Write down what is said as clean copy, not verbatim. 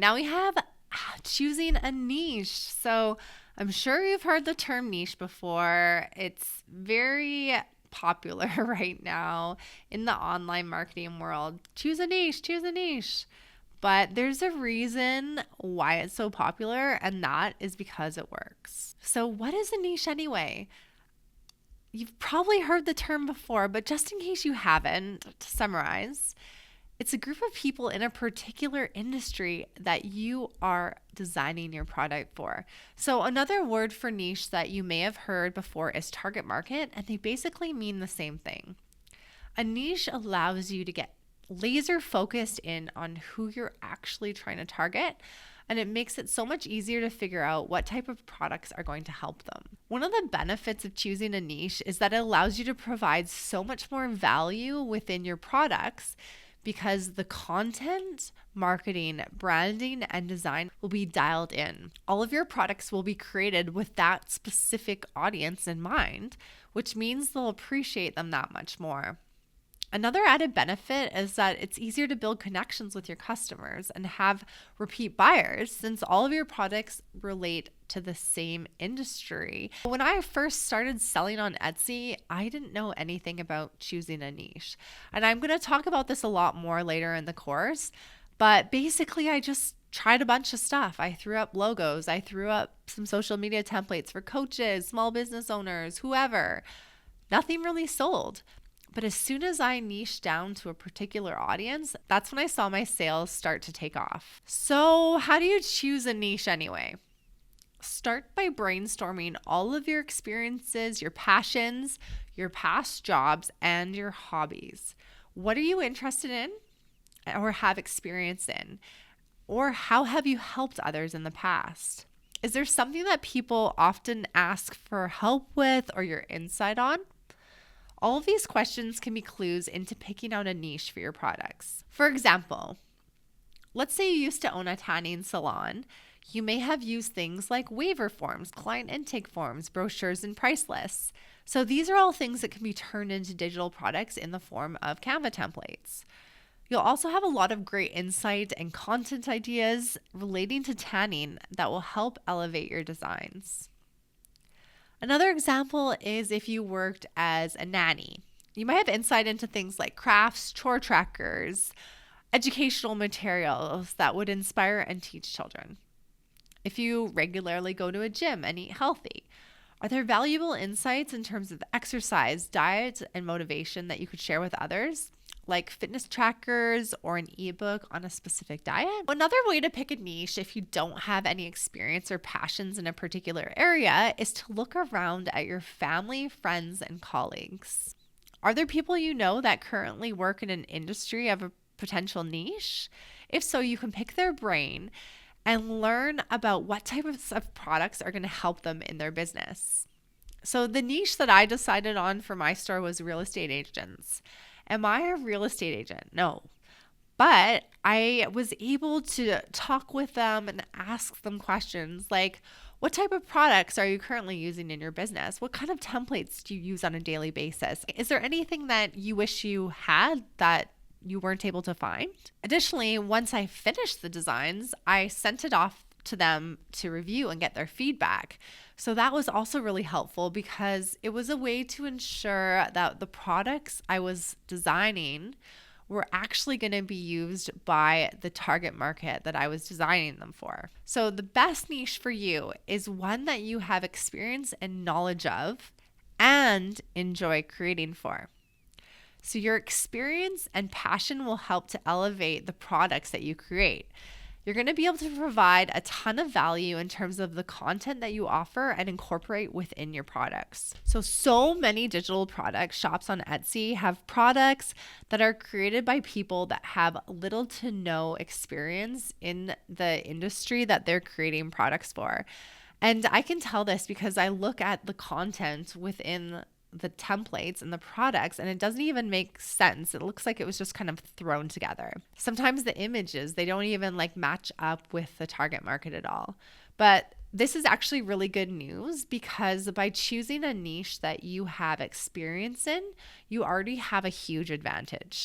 now we have choosing a niche. So I'm sure you've heard the term niche before. It's very popular right now in the online marketing world. Choose a niche, choose a niche. But there's a reason why it's so popular, and that is because it works. So, what is a niche anyway? You've probably heard the term before, but just in case you haven't, to summarize, it's a group of people in a particular industry that you are designing your product for. So, another word for niche that you may have heard before is target market, and they basically mean the same thing. A niche allows you to get laser focused in on who you're actually trying to target, and it makes it so much easier to figure out what type of products are going to help them. One of the benefits of choosing a niche is that it allows you to provide so much more value within your products because the content, marketing, branding, and design will be dialed in. All of your products will be created with that specific audience in mind, which means they'll appreciate them that much more. Another added benefit is that it's easier to build connections with your customers and have repeat buyers since all of your products relate to the same industry. When I first started selling on Etsy, I didn't know anything about choosing a niche. And I'm going to talk about this a lot more later in the course, but basically I just tried a bunch of stuff. I threw up logos, I threw up some social media templates for coaches, small business owners, whoever. Nothing really sold. But as soon as I niched down to a particular audience, that's when I saw my sales start to take off. So how do you choose a niche anyway? Start by brainstorming all of your experiences, your passions, your past jobs, and your hobbies. What are you interested in or have experience in? Or how have you helped others in the past? Is there something that people often ask for help with or your insight on? All of these questions can be clues into picking out a niche for your products. For example, let's say you used to own a tanning salon. You may have used things like waiver forms, client intake forms, brochures, and price lists. So these are all things that can be turned into digital products in the form of Canva templates. You'll also have a lot of great insight and content ideas relating to tanning that will help elevate your designs. Another example is if you worked as a nanny. You might have insight into things like crafts, chore trackers, educational materials that would inspire and teach children. If you regularly go to a gym and eat healthy, are there valuable insights in terms of exercise, diet, and motivation that you could share with others, like fitness trackers or an ebook on a specific diet? Another way to pick a niche if you don't have any experience or passions in a particular area is to look around at your family, friends, and colleagues. Are there people you know that currently work in an industry of a potential niche? If so, you can pick their brain and learn about what types of products are going to help them in their business. So the niche that I decided on for my store was real estate agents. Am I a real estate agent? No. But I was able to talk with them and ask them questions like, what type of products are you currently using in your business? What kind of templates do you use on a daily basis? Is there anything that you wish you had that you weren't able to find? Additionally, once I finished the designs, I sent it off to them to review and get their feedback. So that was also really helpful because it was a way to ensure that the products I was designing were actually going to be used by the target market that I was designing them for. So the best niche for you is one that you have experience and knowledge of and enjoy creating for. So your experience and passion will help to elevate the products that you create. You're going to be able to provide a ton of value in terms of the content that you offer and incorporate within your products. So many digital product shops on Etsy have products that are created by people that have little to no experience in the industry that they're creating products for. And I can tell this because I look at the content within the templates and the products, and it doesn't even make sense. It looks like it was just kind of thrown together. Sometimes the images, they don't even match up with the target market at all. But this is actually really good news because by choosing a niche that you have experience in, you already have a huge advantage.